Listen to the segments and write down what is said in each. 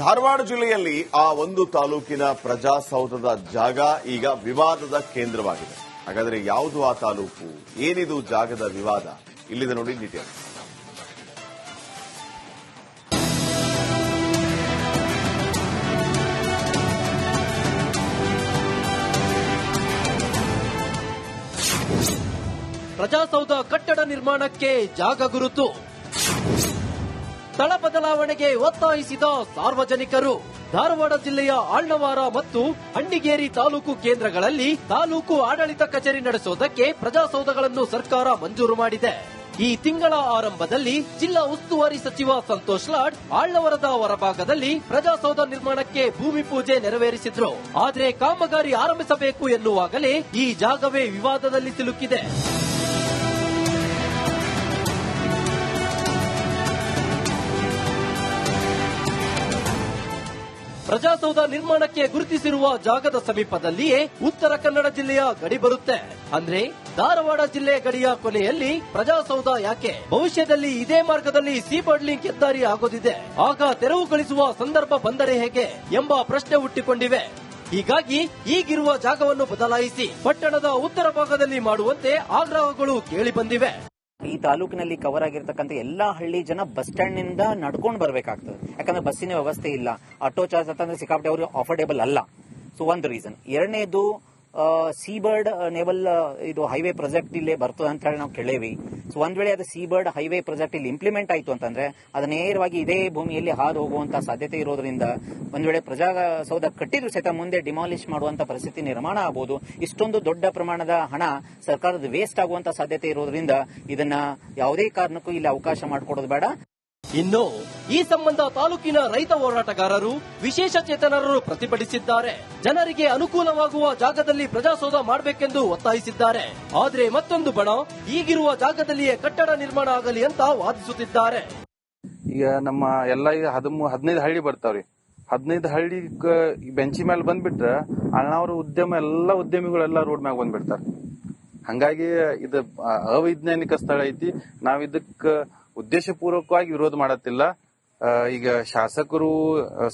ಧಾರವಾಡ ಜಿಲ್ಲೆಯಲ್ಲಿ ಆ ಒಂದು ತಾಲೂಕಿನ ಪ್ರಜಾಸೌಧದ ಜಾಗ ಈಗ ವಿವಾದದ ಕೇಂದ್ರವಾಗಿದೆ. ಹಾಗಾದರೆ ಯಾವುದು ಆ ತಾಲೂಕು, ಏನಿದು ಜಾಗದ ವಿವಾದ, ಇಲ್ಲಿದೆ ನೋಡಿ ಡೀಟೇಲ್ಸ್. ಪ್ರಜಾಸೌಧ ಕಟ್ಟಡ ನಿರ್ಮಾಣಕ್ಕೆ ಜಾಗ ಗುರುತು, ಸ್ಥಳ ಬದಲಾವಣೆಗೆ ಒತ್ತಾಯಿಸಿದ ಸಾರ್ವಜನಿಕರು. ಧಾರವಾಡ ಜಿಲ್ಲೆಯ ಆಳ್ನವಾರ ಮತ್ತು ಹಂಡಿಗೇರಿ ತಾಲೂಕು ಕೇಂದ್ರಗಳಲ್ಲಿ ತಾಲೂಕು ಆಡಳಿತ ಕಚೇರಿ ನಡೆಸೋದಕ್ಕೆ ಪ್ರಜಾಸೌಧಗಳನ್ನು ಸರ್ಕಾರ ಮಂಜೂರು ಮಾಡಿದೆ. ಈ ತಿಂಗಳ ಆರಂಭದಲ್ಲಿ ಜಿಲ್ಲಾ ಉಸ್ತುವಾರಿ ಸಚಿವ ಸಂತೋಷ್ ಲಾಡ್ ಆಳ್ನವರದ ಹೊರಭಾಗದಲ್ಲಿ ಪ್ರಜಾಸೌಧ ನಿರ್ಮಾಣಕ್ಕೆ ಭೂಮಿ ಪೂಜೆ ನೆರವೇರಿಸಿದ್ರು. ಆದರೆ ಕಾಮಗಾರಿ ಆರಂಭಿಸಬೇಕು ಎನ್ನುವಾಗಲೇ ಈ ಜಾಗವೇ ವಿವಾದದಲ್ಲಿ ಸಿಲುಕಿದೆ. ಪ್ರಜಾಸೌಧ ನಿರ್ಮಾಣಕ್ಕೆ ಗುರುತಿಸಿರುವ ಜಾಗದ ಸಮೀಪದಲ್ಲಿಯೇ ಉತ್ತರ ಕನ್ನಡ ಜಿಲ್ಲೆಯ ಗಡಿ ಬರುತ್ತೆ. ಅಂದ್ರೆ ಧಾರವಾಡ ಜಿಲ್ಲೆ ಗಡಿಯ ಕೊನೆಯಲ್ಲಿ ಪ್ರಜಾಸೌಧ ಯಾಕೆ? ಭವಿಷ್ಯದಲ್ಲಿ ಇದೇ ಮಾರ್ಗದಲ್ಲಿ ಸೀಬರ್ಡ್ ಲಿಂಕ್ ಹೆದ್ದಾರಿ ಆಗೋದಿದೆ. ಆಗ ತೆರವುಗೊಳಿಸುವ ಸಂದರ್ಭ ಬಂದರೆ ಹೇಗೆ ಎಂಬ ಪ್ರಶ್ನೆ ಹುಟ್ಟಿಕೊಂಡಿವೆ. ಹೀಗಾಗಿ ಈಗಿರುವ ಜಾಗವನ್ನು ಬದಲಾಯಿಸಿ ಪಟ್ಟಣದ ಉತ್ತರ ಭಾಗದಲ್ಲಿ ಮಾಡುವಂತೆ ಆಗ್ರಹಗಳು ಕೇಳಿ ಬಂದಿವೆ. ಈ ತಾಲೂಕಿನಲ್ಲಿ ಕವರ್ ಆಗಿರ್ತಕ್ಕಂಥ ಎಲ್ಲಾ ಹಳ್ಳಿ ಜನ ಬಸ್ ಸ್ಟ್ಯಾಂಡ್ ನಿಂದ ನಡ್ಕೊಂಡು ಬರ್ಬೇಕಾಗ್ತದೆ. ಯಾಕಂದ್ರೆ ಬಸ್ಸಿನ ವ್ಯವಸ್ಥೆ ಇಲ್ಲ, ಆಟೋ ಚಾರ್ಜ್ ಅಂತಂದ್ರೆ ಸಿಕ್ಕಾಪಟ್ಟೆ ಅವರು ಅಫೋರ್ಡೇಬಲ್ ಅಲ್ಲ. ಸೊ ಒಂದು ರೀಸನ್. ಎರಡನೇದು ಸೀಬರ್ಡ್ ನೇವಲ್ ಇದು ಹೈವೇ ಪ್ರಾಜೆಕ್ಟ್ ಇಲ್ಲೇ ಬರ್ತದೆ ಅಂತ ಹೇಳಿ ನಾವು ಕೇಳೇವಿ. ಸೊ ಒಂದ್ ವೇಳೆ ಅದು ಸೀಬರ್ಡ್ ಹೈವೇ ಪ್ರಾಜೆಕ್ಟ್ ಇಲ್ಲಿ ಇಂಪ್ಲಿಮೆಂಟ್ ಆಯ್ತು ಅಂತಂದ್ರೆ ಅದು ನೇರವಾಗಿ ಇದೇ ಭೂಮಿಯಲ್ಲಿ ಹಾದು ಹೋಗುವಂತ ಸಾಧ್ಯತೆ ಇರೋದ್ರಿಂದ ಒಂದ್ ವೇಳೆ ಪ್ರಜಾಸೌಧ ಕಟ್ಟಿದ್ರು ಸಹಿತ ಮುಂದೆ ಡಿಮಾಲಿಷ್ ಮಾಡುವಂತ ಪರಿಸ್ಥಿತಿ ನಿರ್ಮಾಣ ಆಗಬಹುದು. ಇಷ್ಟೊಂದು ದೊಡ್ಡ ಪ್ರಮಾಣದ ಹಣ ಸರ್ಕಾರದ ವೇಸ್ಟ್ ಆಗುವಂತ ಸಾಧ್ಯತೆ ಇರೋದ್ರಿಂದ ಇದನ್ನ ಯಾವುದೇ ಕಾರಣಕ್ಕೂ ಇಲ್ಲಿ ಅವಕಾಶ ಮಾಡಿಕೊಡೋದು ಬೇಡ. ಇನ್ನು ಈ ಸಂಬಂಧ ತಾಲೂಕಿನ ರೈತ ಹೋರಾಟಗಾರರು, ವಿಶೇಷ ಚೇತನರು ಪ್ರತಿಭಟಿಸಿದ್ದಾರೆ. ಜನರಿಗೆ ಅನುಕೂಲವಾಗುವ ಜಾಗದಲ್ಲಿ ಪ್ರಜಾಸೌಧ ಮಾಡಬೇಕೆಂದು ಒತ್ತಾಯಿಸಿದ್ದಾರೆ. ಆದರೆ ಮತ್ತೊಂದು ಬಣ ಈಗಿರುವ ಜಾಗದಲ್ಲಿಯೇ ಕಟ್ಟಡ ನಿರ್ಮಾಣ ಆಗಲಿ ಅಂತ ವಾದಿಸುತ್ತಿದ್ದಾರೆ. ಈಗ ನಮ್ಮ ಎಲ್ಲ ಈಗ 15 ಹಳ್ಳಿ ಬರ್ತಾವ್ರಿ. 15 ಹಳ್ಳಿ ಬೆಂಚಿ ಮೇಲೆ ಬಂದ್ಬಿಟ್ರೆ ಅಣ್ಣಾವ್ರ ಉದ್ಯಮ ಎಲ್ಲ ಉದ್ಯಮಿಗಳೆಲ್ಲ ರೋಡ್ ಮ್ಯಾಗ ಬಂದ್ಬಿಡ್ತಾರೆ. ಹಂಗಾಗಿ ಇದು ಅವೈಜ್ಞಾನಿಕ ಸ್ಥಳ ಐತಿ. ನಾವ್ ಇದಕ್ಕ ಉದ್ದೇಶಪೂರ್ವಕವಾಗಿ ವಿರೋಧ ಮಾಡತ್ತಿಲ್ಲ. ಈಗ ಶಾಸಕರು,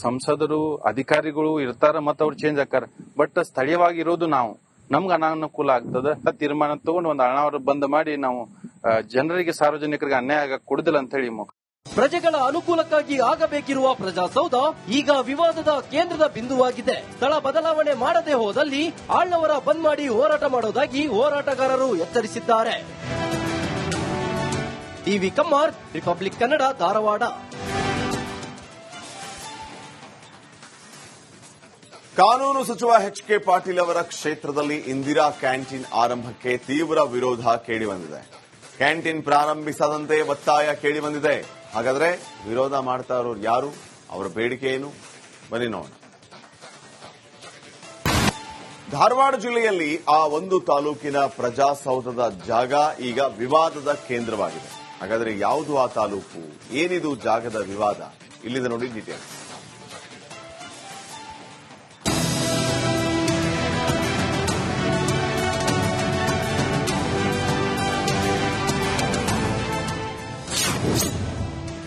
ಸಂಸದರು, ಅಧಿಕಾರಿಗಳು ಇರ್ತಾರ, ಮತ್ತ ಅವ್ರು ಚೇಂಜ್ ಆಕಾರ. ಬಟ್ ಸ್ಥಳೀಯವಾಗಿ ಇರೋದು ನಾವು, ನಮ್ಗೆ ಅನಾನುಕೂಲ ಆಗ್ತದ ತೀರ್ಮಾನ ತಗೊಂಡು ಒಂದು ಅಣ್ಣಾವ್ರ ಬಂದ್ ಮಾಡಿ ನಾವು ಜನರಿಗೆ, ಸಾರ್ವಜನಿಕರಿಗೆ ಅನ್ಯಾಯ ಆಗ ಕೊಡುದಿಲ್ಲ ಅಂತ ಹೇಳಿ ಪ್ರಜೆಗಳ ಅನುಕೂಲಕ್ಕಾಗಿ ಆಗಬೇಕಿರುವ ಪ್ರಜಾಸೌಧ ಈಗ ವಿವಾದದ ಕೇಂದ್ರದ ಬಿಂದುವಾಗಿದೆ. ಸ್ಥಳ ಬದಲಾವಣೆ ಮಾಡದೆ ಹೋದಲ್ಲಿ ಆಳ್ನವರ ಬಂದ್ ಮಾಡಿ ಹೋರಾಟ ಮಾಡೋದಾಗಿ ಹೋರಾಟಗಾರರು ಎಚ್ಚರಿಸಿದ್ದಾರೆ. TV Kammar, republic Kannada, Dharwad. ಕಾನೂನು ಸಚಿವ ಎಚ್.ಕೆ. ಪಾಟೀಲ್ ಅವರ ಕ್ಷೇತ್ರದಲ್ಲಿ ಇಂದಿರಾ ಕ್ಯಾಂಟೀನ್ ಆರಂಭಕ್ಕೆ ತೀವ್ರ ವಿರೋಧ ಕೇಳಿಬಂದಿದೆ. ಕ್ಯಾಂಟೀನ್ ಪ್ರಾರಂಭಿಸದಂತೆ ಒತ್ತಾಯ ಕೇಳಿಬಂದಿದೆ. ಹಾಗಾದ್ರೆ ವಿರೋಧ ಮಾಡ್ತಾ ಇರೋರು ಯಾರು, ಅವರ ಬೇಡಿಕೆ ಏನು, ಬನ್ನಿ ನೋಡೋಣ. ಧಾರವಾಡ ಜಿಲ್ಲೆಯಲ್ಲಿ ಆ ಒಂದು ತಾಲೂಕಿನ ಪ್ರಜಾಸೌಧದ ಜಾಗ ಈಗ ವಿವಾದದ ಕೇಂದ್ರವಾಗಿದೆ. ಹಾಗಾದರೆ ಯಾವುದು ಆ ತಾಲೂಕು, ಏನಿದು ಜಾಗದ ವಿವಾದ, ಇಲ್ಲಿದೆ ನೋಡಿ ಡೀಟೇಲ್ಸ್.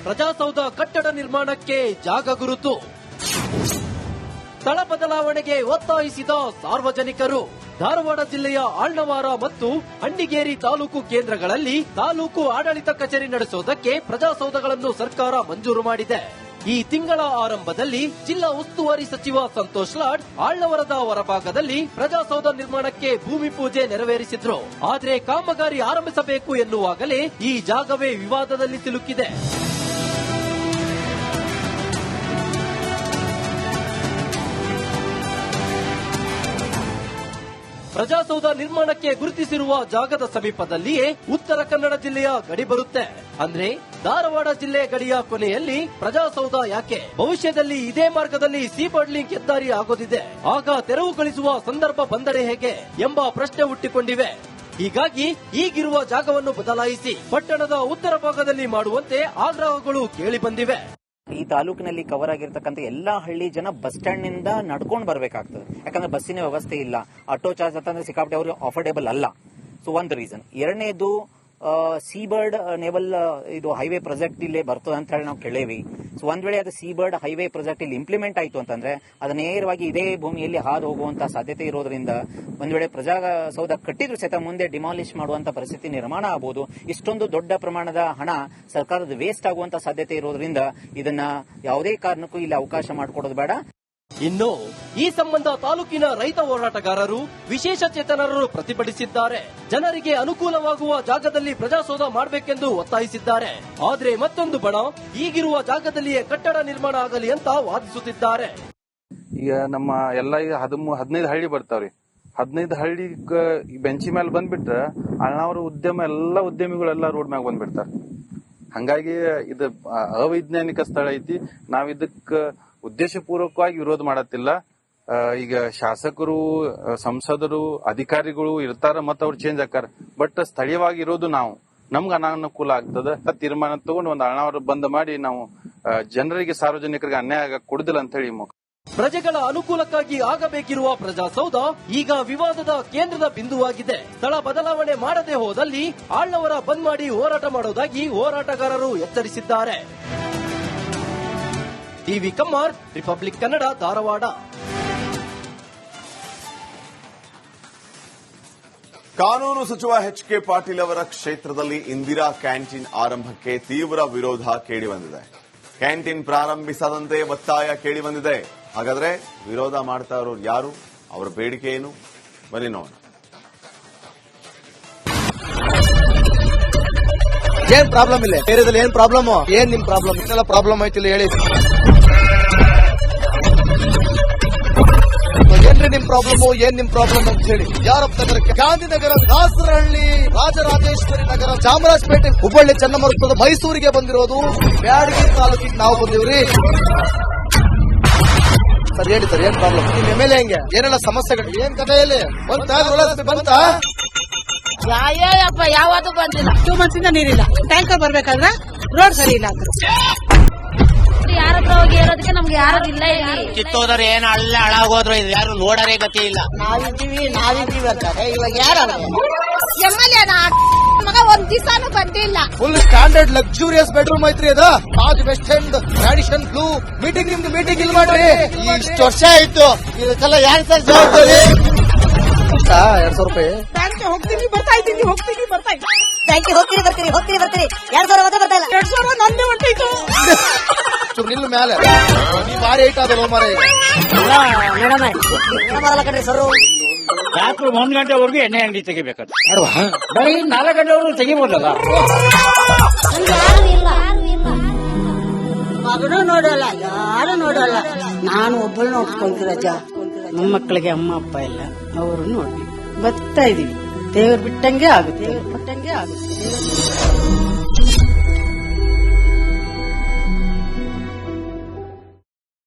ಪ್ರಜಾಸೌಧ ಕಟ್ಟಡ ನಿರ್ಮಾಣಕ್ಕೆ ಜಾಗ ಗುರುತು, ಸ್ಥಳ ಬದಲಾವಣೆಗೆ ಒತ್ತಾಯಿಸಿದ ಸಾರ್ವಜನಿಕರು. ಧಾರವಾಡ ಜಿಲ್ಲೆಯ ಆಳ್ನವಾರ ಮತ್ತು ಹಂಡಿಗೇರಿ ತಾಲೂಕು ಕೇಂದ್ರಗಳಲ್ಲಿ ತಾಲೂಕು ಆಡಳಿತ ಕಚೇರಿ ನಡೆಸೋದಕ್ಕೆ ಪ್ರಜಾಸೌಧಗಳನ್ನು ಸರ್ಕಾರ ಮಂಜೂರು ಮಾಡಿದೆ. ಈ ತಿಂಗಳ ಆರಂಭದಲ್ಲಿ ಜಿಲ್ಲಾ ಉಸ್ತುವಾರಿ ಸಚಿವ ಸಂತೋಷ್ ಲಾಡ್ ಆಳ್ನವರದ ಹೊರಭಾಗದಲ್ಲಿ ಪ್ರಜಾಸೌಧ ನಿರ್ಮಾಣಕ್ಕೆ ಭೂಮಿ ಪೂಜೆ ನೆರವೇರಿಸಿದ್ರು. ಆದರೆ ಕಾಮಗಾರಿ ಆರಂಭಿಸಬೇಕು ಎನ್ನುವಾಗಲೇ ಈ ಜಾಗವೇ ವಿವಾದದಲ್ಲಿ ಸಿಲುಕಿದೆ. ಪ್ರಜಾಸೌಧ ನಿರ್ಮಾಣಕ್ಕೆ ಗುರುತಿಸಿರುವ ಜಾಗದ ಸಮೀಪದಲ್ಲಿಯೇ ಉತ್ತರ ಕನ್ನಡ ಜಿಲ್ಲೆಯ ಗಡಿ ಬರುತ್ತೆ. ಅಂದ್ರೆ ಧಾರವಾಡ ಜಿಲ್ಲೆ ಗಡಿಯ ಕೊನೆಯಲ್ಲಿ ಪ್ರಜಾಸೌಧ ಯಾಕೆ? ಭವಿಷ್ಯದಲ್ಲಿ ಇದೇ ಮಾರ್ಗದಲ್ಲಿ ಸೀಬರ್ಡ್ ಲಿಂಕ್ ಹೆದ್ದಾರಿ ಆಗೋದಿದೆ. ಆಗ ತೆರವುಗೊಳಿಸುವ ಸಂದರ್ಭ ಬಂದರೆ ಹೇಗೆ ಎಂಬ ಪ್ರಶ್ನೆ ಹುಟ್ಟಿಕೊಂಡಿವೆ. ಹೀಗಾಗಿ ಈಗಿರುವ ಜಾಗವನ್ನು ಬದಲಾಯಿಸಿ ಪಟ್ಟಣದ ಉತ್ತರ ಭಾಗದಲ್ಲಿ ಮಾಡುವಂತೆ ಆಗ್ರಹಗಳು ಕೇಳಿ ಬಂದಿವೆ. ಈ ತಾಲೂಕಿನಲ್ಲಿ ಕವರ್ ಆಗಿರ್ತಕ್ಕಂಥ ಎಲ್ಲಾ ಹಳ್ಳಿ ಜನ ಬಸ್ ಸ್ಟ್ಯಾಂಡ್ ನಿಂದ ನಡ್ಕೊಂಡು ಬರ್ಬೇಕಾಗ್ತದೆ. ಯಾಕಂದ್ರೆ ಬಸ್ಸಿನ ವ್ಯವಸ್ಥೆ ಇಲ್ಲ, ಆಟೋ ಚಾರ್ಜ್ ಅಂತಂದ್ರೆ ಸಿಕ್ಕಾಪಟ್ಟೆ ಅವರು ಅಫೋರ್ಡೇಬಲ್ ಅಲ್ಲ. ಸೊ ಒಂದು ರೀಸನ್. ಎರಡನೇದು ಸೀಬರ್ಡ್ ನೇವಲ್ ಇದು ಹೈವೇ ಪ್ರಾಜೆಕ್ಟ್ ಇಲ್ಲೇ ಬರ್ತದೆ ಅಂತ ಹೇಳಿ ನಾವು ಕೇಳೇವಿ. ಸೊ ಒಂದ್ ವೇಳೆ ಅದು ಸೀಬರ್ಡ್ ಹೈವೇ ಪ್ರಾಜೆಕ್ಟ್ ಇಲ್ಲಿ ಇಂಪ್ಲಿಮೆಂಟ್ ಆಯ್ತು ಅಂತಂದ್ರೆ ಅದು ನೇರವಾಗಿ ಇದೇ ಭೂಮಿಯಲ್ಲಿ ಹಾದು ಹೋಗುವಂತ ಸಾಧ್ಯತೆ ಇರೋದ್ರಿಂದ ಒಂದ್ ವೇಳೆ ಪ್ರಜಾಸೌಧ ಕಟ್ಟಿದ್ರು ಸಹಿತ ಮುಂದೆ ಡಿಮಾಲಿಷ್ ಮಾಡುವಂತ ಪರಿಸ್ಥಿತಿ ನಿರ್ಮಾಣ ಆಗಬಹುದು. ಇಷ್ಟೊಂದು ದೊಡ್ಡ ಪ್ರಮಾಣದ ಹಣ ಸರ್ಕಾರದ ವೇಸ್ಟ್ ಆಗುವಂತ ಸಾಧ್ಯತೆ ಇರೋದ್ರಿಂದ ಇದನ್ನ ಯಾವುದೇ ಕಾರಣಕ್ಕೂ ಇಲ್ಲಿ ಅವಕಾಶ ಮಾಡಿಕೊಡೋದು ಬೇಡ. ಇನ್ನು ಈ ಸಂಬಂಧ ತಾಲೂಕಿನ ರೈತ ಹೋರಾಟಗಾರರು ವಿಶೇಷ ಚೇತನರು ಪ್ರತಿಭಟಿಸಿದ್ದಾರೆ. ಜನರಿಗೆ ಅನುಕೂಲವಾಗುವ ಜಾಗದಲ್ಲಿ ಪ್ರಜಾಸೌಧ ಮಾಡಬೇಕೆಂದು ಒತ್ತಾಯಿಸಿದ್ದಾರೆ. ಆದ್ರೆ ಮತ್ತೊಂದು ಬಣ ಈಗಿರುವ ಜಾಗದಲ್ಲಿಯೇ ಕಟ್ಟಡ ನಿರ್ಮಾಣ ಆಗಲಿ ಅಂತ ವಾದಿಸುತ್ತಿದ್ದಾರೆ. ಈಗ ನಮ್ಮ ಎಲ್ಲ 15 ಹಳ್ಳಿ ಬರ್ತಾವ್ರಿ. 15 ಹಳ್ಳಿ ಬೆಂಚಿ ಮೇಲೆ ಬಂದ್ಬಿಟ್ರ ಅಣ್ಣಾವ್ರ ಉದ್ಯಮ ಎಲ್ಲಾ ಉದ್ಯಮಿಗಳೆಲ್ಲ ರೋಡ್ ಮ್ಯಾಗ ಬಂದ್ಬಿಡ್ತಾರ. ಹಂಗಾಗಿ ಇದು ಅವೈಜ್ಞಾನಿಕ ಸ್ಥಳ ಐತಿ. ನಾವ್ ಇದಕ್ಕ ಉದ್ದೇಶಪೂರ್ವಕವಾಗಿ ವಿರೋಧ ಮಾಡತ್ತಿಲ್ಲ. ಈಗ ಶಾಸಕರು, ಸಂಸದರು, ಅಧಿಕಾರಿಗಳು ಇರ್ತಾರ ಮತ್ತ ಅವ್ರು ಚೇಂಜ್ ಆಕಾರ. ಬಟ್ ಸ್ಥಳೀಯವಾಗಿ ಇರೋದು ನಾವು, ನಮ್ಗೆ ಅನಾನುಕೂಲ ಆಗ್ತದ ತೀರ್ಮಾನ ತಗೊಂಡು ಒಂದು ಅಣ್ಣಾವ್ರ ಬಂದ್ ಮಾಡಿ ನಾವು ಜನರಿಗೆ, ಸಾರ್ವಜನಿಕರಿಗೆ ಅನ್ಯಾಯ ಆಗ ಕೊಡುದಿಲ್ಲ ಅಂತ ಹೇಳಿ ಪ್ರಜೆಗಳ ಅನುಕೂಲಕ್ಕಾಗಿ ಆಗಬೇಕಿರುವ ಪ್ರಜಾಸೌಧ ಈಗ ವಿವಾದದ ಕೇಂದ್ರದ ಬಿಂದುವಾಗಿದೆ. ಸ್ಥಳ ಬದಲಾವಣೆ ಮಾಡದೆ ಹೋದಲ್ಲಿ ಆಳ್ನವರ ಬಂದ್ ಮಾಡಿ ಹೋರಾಟ ಮಾಡುವುದಾಗಿ ಹೋರಾಟಗಾರರು ಎಚ್ಚರಿಸಿದ್ದಾರೆ. TV Kammar, republic Kannada, Dharwad. ಕಾನೂನು ಸಚಿವ ಎಚ್.ಕೆ. ಪಾಟೀಲ್ ಅವರ ಕ್ಷೇತ್ರದಲ್ಲಿ ಇಂದಿರಾ ಕ್ಯಾಂಟೀನ್ ಆರಂಭಕ್ಕೆ ತೀವ್ರ ವಿರೋಧ ಕೇಳಿಬಂದಿದೆ. ಕ್ಯಾಂಟೀನ್ ಪ್ರಾರಂಭಿಸದಂತೆ ಒತ್ತಾಯ ಕೇಳಿಬಂದಿದೆ. ಹಾಗಾದ್ರೆ ವಿರೋಧ ಮಾಡ್ತಾ ಇರೋರು ಯಾರು, ಅವರ ಬೇಡಿಕೆ ಏನು, ಬನ್ನಿ ನೋಡೋಣ. ಏನ್ ಪ್ರಾಬ್ಲಮ್ ಇಲ್ಲ ಏರಿಯಾದಲ್ಲಿ? ಏನ್ ಪ್ರಾಬ್ಲಮ್? ಏನ್ ನಿಮ್ ಪ್ರಾಬ್ಲಮ್? ಇದೆಲ್ಲ ಪ್ರಾಬ್ಲಮ್ ಐತಿಲ್ಲ ಹೇಳಿ. ಏನ್ರಿ ನಿಮ್ ಪ್ರಾಬ್ಲಮ್? ಏನ್ ನಿಮ್ ಪ್ರಾಬ್ಲಮ್ ಅಂತ ಹೇಳಿ. ಯಾರಪ್ಪ ನಗರಕ್ಕೆ? ಗಾಂಧಿನಗರ, ದಾಸರಹಳ್ಳಿ, ರಾಜರಾಜೇಶ್ವರಿ ನಗರ, ಚಾಮರಾಜಪೇಟೆ, ಹುಬ್ಬಳ್ಳಿ, ಚನ್ನಮರುತ್ತದ, ಮೈಸೂರಿಗೆ ಬಂದಿರೋದು. ಬ್ಯಾಡಗಿ ತಾಲೂಕಿಗೆ ನಾವು ಬಂದಿವ್ರಿ. ಸರ್ ಹೇಳಿ ಸರ್, ಏನ್ ಪ್ರಾಬ್ಲಮ್? ನಿಮ್ ಎಮ್ಎಲ್ಎ ಹೆಂಗೆ? ಏನೆಲ್ಲ ಸಮಸ್ಯೆಗಳು? ಏನ್ ಕಥೆಯಲ್ಲಿ ಬಂತ? ಯಾವಪ್ಪ ಯಾವತ್ತೂ ಬಂದಿಲ್ಲ. 2 months ಇಂದ ನೀರಿಲ್ಲ. ಟ್ಯಾಂಕರ್ ಬರ್ಬೇಕಾದ್ರೆ ರೋಡ್ ಸರಿ ಇಲ್ಲ ಅಂತ ಯಾರ ಹತ್ರ ಹೋಗಿ ಹೇಳೋದಕ್ಕೆ ನಮ್ಗೆ ಯಾರು ಇಲ್ಲ. ಕಿತ್ತೋದ್ರೆ ಏನ್ ಅಲ್ಲ ಹಾಳಾಗೋದ್ರು ಇದು ಯಾರು ನೋಡರೇ ಗತಿ ಇಲ್ಲ. ನಾವಿದ್ದೀವಿ ಅಂತಾರೆ. ಇವಾಗ ಯಾರು ಎಮ್ಎಲ್ಎ ಮಗ ಒಂದ್ ದಿವಸನೂ ಬಂದಿಲ್ಲ. ಫುಲ್ ಸ್ಟ್ಯಾಂಡರ್ಡ್ ಲಕ್ಸುರಿಯಸ್ ಬೆಡ್ರೂಮ್ ಐತ್ರಿ ಅದು. Taj West End, Radisson Blu. Meeting ನಿಮ್ದು ಮೀಟಿಂಗ್ ಇಲ್ಲಿ ಮಾಡ್ರಿ. ಇಷ್ಟು ವರ್ಷ ಆಯ್ತು, ಇದಕ್ಕೆಲ್ಲ ಯಾರು ಸರ್ ಜವಾಬ್ದಾರಿ? 2,000 ರೂಪಾಯಿ ಬ್ಯಾಂಕ್ ಹೋಗ್ತೀನಿ ಬರ್ತಾ ಇದ್ದೀನಿ, ಹೋಗ್ತೀನಿ ಬರ್ತಾ ಇದ್ದೀನಿ. ಬ್ಯಾಂಕಿಗೆ ಹೋಗ್ತೀರಿ ಬರ್ತೀರಿ 2,000 ಮತ್ತೆ ಬರ್ತಾ ಇಲ್ಲ. 2,000 ನಂದೇ ಹೊಂಟೈತು. ನಿಲ್ಲು ಮೇಲೆ ನೀ ಭಾರಿ ಐಟ್ ಆದಲ್ಲ ಮಾರ. ಮೇಡಮ್ ಕಣ್ರಿ ಸರ್, ರಾತ್ರಿ 1 ಗಂಟೆವರೆಗೂ ಎಣ್ಣೆ ಅಂಗಡಿ ತೆಗಿಬೇಕಾದ್ರೆ ಬರೀ 4 ಗಂಟೆವರೆಗೂ ತೆಗಿಬೋದಲ್ಲ. ಮಗನೂ ನೋಡಲ್ಲ, ಯಾರು ನೋಡಲ್ಲ. ನಾನು ಒಬ್ಬಳು ನೋಡ್ಕೊಂತೀರಜ್ಜ. ನಮ್ಮ ಮಕ್ಕಳಿಗೆ ಅಮ್ಮ ಅಪ್ಪ ಇಲ್ಲ, ಅವರು ನೋಡಿ ಬರ್ತಾ ಇದೀವಿ. ದೇವ್ರು ಬಿಟ್ಟಂಗೆ ಆಗುತ್ತೆ.